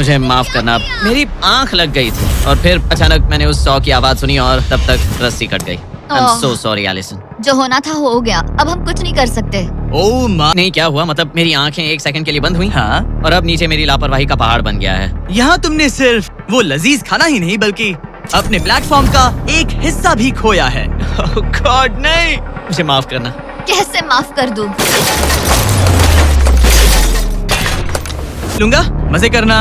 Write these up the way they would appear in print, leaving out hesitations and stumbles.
मुझे माफ करना, मेरी आंख लग गई थी और फिर अचानक मैंने उस 100 की आवाज सुनी और तब तक रस्सी कट गई। I'm so sorry, Allison. जो होना था हो गया, अब हम कुछ नहीं कर सकते। ओह नहीं, क्या हुआ? मतलब मेरी आंखें 1 सेकंड के लिए बंद हुई। हाँ? और अब नीचे मेरी लापरवाही का पहाड़ बन गया है। यहाँ तुमने सिर्फ वो लजीज खाना ही नहीं बल्कि अपने प्लेटफॉर्म का एक हिस्सा भी खोया है। Oh God, नहीं, मुझे माफ करना। कैसे माफ कर दूं? लूंगा, मजे करना।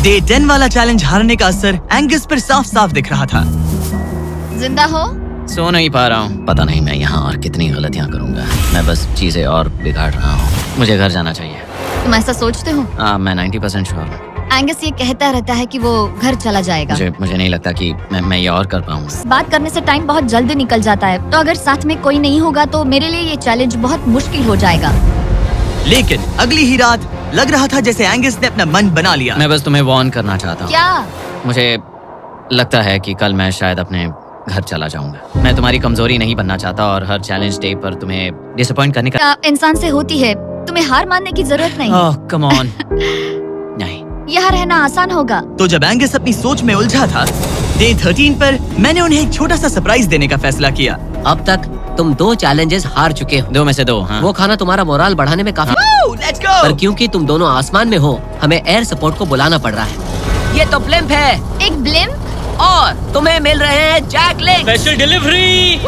डे 10 वाला चैलेंज हारने का असर एंगस पर साफ साफ दिख रहा था। जिंदा हो? सो नहीं पा रहा हूँ। पता नहीं मैं यहाँ और कितनी गलतियाँ करूँगा। मैं बस चीजें और बिगाड़ रहा हूँ। मुझे घर जाना चाहिए। तुम ऐसा सोचते हो? मैं 90% श्योर हूँ। एंगस ये कहता रहता है कि वो घर चला जाएगा। मुझे नहीं लगता कि मैं ये और कर पाऊँ। बात करने से टाइम बहुत जल्दी निकल जाता है, तो अगर साथ में कोई नहीं होगा तो मेरे लिए ये चैलेंज बहुत मुश्किल हो जाएगा। लेकिन अगली ही रात लग रहा था जैसे एंगस ने अपना मन बना लिया। मैं बस तुम्हें वार्न करना चाहता हूँ। क्या? मुझे लगता है कि कल मैं शायद अपने घर चला जाऊंगा। मैं तुम्हारी कमजोरी नहीं बनना चाहता और हर चैलेंज डे पर तुम्हें डिसअपॉइंट करने का इंसान से होती है। तुम्हें हार मानने की जरूरत नहीं। ओह कम ऑन। नहीं, यहाँ रहना आसान होगा। तो जब एंगस अपनी सोच में उलझा था, डे 13 पर मैंने उन्हें एक छोटा सा सरप्राइज देने का फैसला किया। अब तक तुम 2 चैलेंजेस हार चुके हो। 2 में से 2। हाँ। वो खाना तुम्हारा मोराल बढ़ाने में काफी लेट्स गो। पर क्योंकि तुम दोनों आसमान में हो, हमें एयर सपोर्ट को बुलाना पड़ रहा है। ये तो ब्लिम्प है एक ब्लिम्प? और तुम्हें मिल रहे हैं जैक लिंक। Special delivery.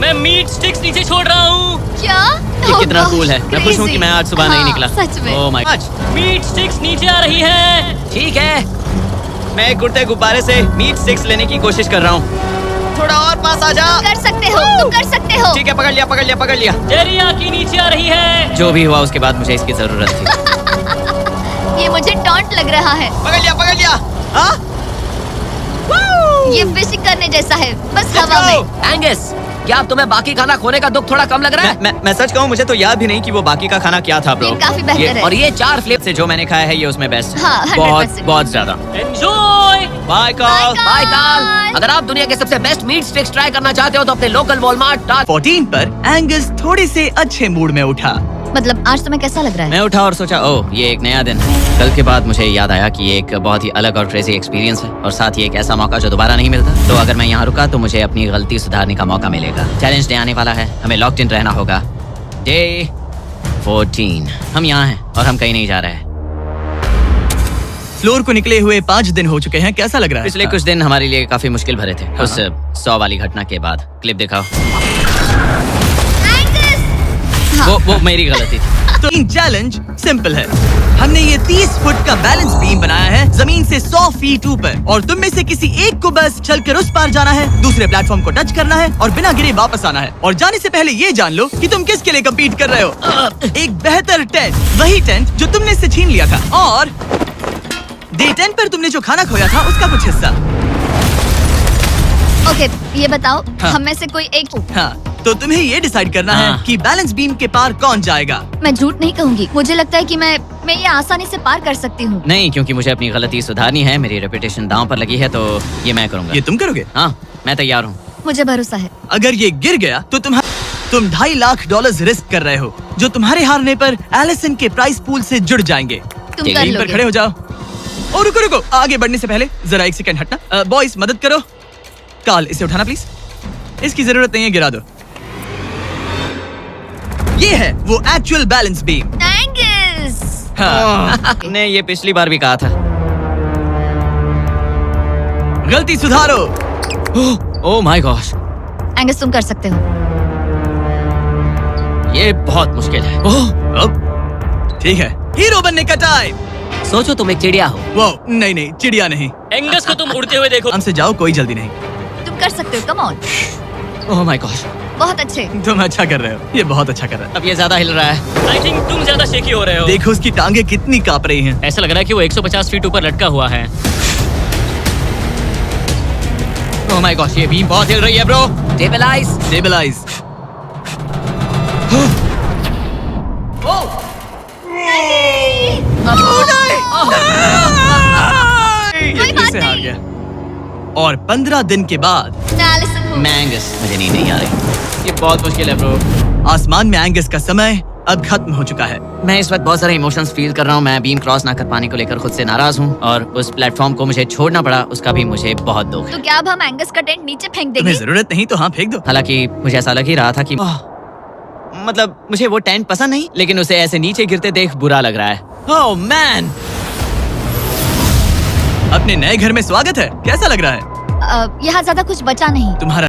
मैं मीट स्टिक्स नीचे छोड़ रहा हूँ। क्या? ये कितना कूल है। मैं खुश हूँ कि मैं आज सुबह नहीं निकला। सच में। Oh my god. Meat sticks नीचे आ रही है। ठीक है, मैं एक उड़ते गुब्बारे से मीट स्टिक्स लेने की कोशिश कर रहा हूँ। थोड़ा और पास आ जा। कर सकते हो, तुम कर सकते हो। ठीक है, पकड़ लिया, पकड़ लिया, पकड़ लिया। टेरियाकी नीचे आ रही है। जो भी हुआ उसके बाद मुझे इसकी जरूरत थी। ये मुझे टॉन्ट लग रहा है। पकड़ लिया, पकड़ लिया। हाँ? ये फिशिंग करने जैसा है, बस हवा में। एंगस, क्या अब तुम्हें बाकी खाना खोने का दुख थोड़ा कम लग रहा है? मैं सच कहूँ, मुझे तो याद भी नहीं कि वो बाकी का खाना क्या था ब्रो। ये काफी बेहतर है। और ये 4 फ्लेवर से जो मैंने खाया है ये उसमें बेस्ट है। हाँ, 100%। बहुत ज्यादा। एंजॉय। Bye call. बाय काल। अगर आप दुनिया के सबसे बेस्ट मीट स्टिक्स ट्राई करना चाहते हो तो अपने लोकल वॉलमार्ट 14 पर एंगस थोड़े से अच्छे मूड में उठा। मतलब आज तुम्हें कैसा लग रहा है? मैं उठा और सोचा, ओह ये एक नया दिन है। कल के बाद मुझे याद आया कि ये एक बहुत ही अलग और क्रेजी एक्सपीरियंस है और साथ ही एक ऐसा मौका जो दोबारा नहीं मिलता। तो अगर मैं यहाँ रुका तो मुझे अपनी गलती सुधारने का मौका मिलेगा। चैलेंज डे आने वाला है, हमें लॉक्ड इन रहना होगा। डे 14 हम यहाँ हैं और हम कहीं नहीं जा रहे हैं। फ्लोर को निकले हुए 5 दिन हो चुके हैं। कैसा लग रहा है? पिछले कुछ दिन हमारे लिए काफी मुश्किल भरे थे। उस 100 वाली घटना के बाद। क्लिप दिखाओ। वो मेरी गलती थी। तो चैलेंज सिंपल है। हमने ये 30 फुट का बैलेंस बीम बनाया है जमीन से 100 फीट ऊपर, और तुम में से किसी एक को बस चलकर उस पार जाना है, दूसरे प्लेटफॉर्म को टच करना है और बिना गिरे वापस आना है। और जाने से पहले ये जान लो कि तुम किसके लिए कम्पीट कर रहे हो। एक बेहतर टेंट, वही टेंट जो तुमने से छीन लिया था, और डे 10 पर तुमने जो खाना खोया था उसका कुछ हिस्सा। ओके, ये बताओ, हाँ। हम में से कोई एक। हाँ, तो तुम्हें ये डिसाइड करना है कि बैलेंस बीम के पार कौन जाएगा। मैं झूठ नहीं कहूंगी, मुझे लगता है कि मैं ये आसानी से पार कर सकती हूँ। नहीं, क्योंकि मुझे अपनी गलती सुधारनी है। मेरी रेपुटेशन दांव पर लगी है, तो ये मैं करूँगा। ये तुम करोगे? हाँ, मैं तैयार हूँ। मुझे भरोसा है। अगर ये गिर गया तो तुम $2.5 लाख रिस्क कर रहे हो, जो तुम्हारे हारने पर एलिसन के प्राइस पूल से जुड़ जाएंगे। तुम कर पर लोगे। खड़े हो जाओ। और रुको रुको, आगे बढ़ने से पहले जरा 1 सेकंड हटना। बॉयज मदद करो। कार्ल, इसे उठाना प्लीज। इसकी जरूरत नहीं है, गिरा दो। ये है वो एक्चुअल बैलेंस बीम। एंगस! हाँ। ने ये पिछली बार भी कहा था। गलती सुधारो। ओह माय गॉश, एंगस, तुम कर सकते हो। ये बहुत मुश्किल है। अब ठीक है, हीरो बनने का टाइम। सोचो तुम एक चिड़िया हो। वो नहीं, चिड़िया नहीं। एंगस को तुम उड़ते हुए देखो। हमसे जाओ, कोई जल्दी नहीं। तुम कर सकते हो, come on. Oh my gosh, बहुत अच्छे। तुम अच्छा कर रहे हो, ये बहुत अच्छा कर रहा है। अब ये ज्यादा हिल रहा है। आई थिंक तुम ज्यादा शेकी हो रहे हो। देखो उसकी टांगे कितनी कांप रही हैं। ऐसा लग रहा है कि वो 150 फीट ऊपर लटका हुआ है। ओह माय गॉश, ये बीम बहुत हिल रही है ब्रो। स्टेबलाइज। कोई बात से हार नहीं। गया। और 15 दिन के बाद मैं एलिसन हूँ। मैं एंगस, मुझे नींद नहीं आ रही। ये बहुत मुश्किल है ब्रो। आसमान में एंगस का समय अब खत्म हो चुका है। मैं इस वक्त बहुत सारे इमोशंस फील कर रहा हूँ। मैं बीम क्रॉस ना कर पाने को लेकर खुद से नाराज हूँ और उस प्लेटफॉर्म को मुझे छोड़ना पड़ा, उसका भी मुझे बहुत दुख है। तो क्या अब हम एंगस का टेंट नीचे फेंक देंगे? तुम्हें जरूरत नहीं तो हाँ फेंक दो। हालांकि मुझे ऐसा लग ही रहा था कि मतलब मुझे वो टेंट पसंद नहीं, लेकिन उसे ऐसे नीचे गिरते देख बुरा लग रहा है। ओह मैन, अपने नए घर में स्वागत है। कैसा लग रहा है? यहाँ ज्यादा कुछ बचा नहीं। तुम्हारा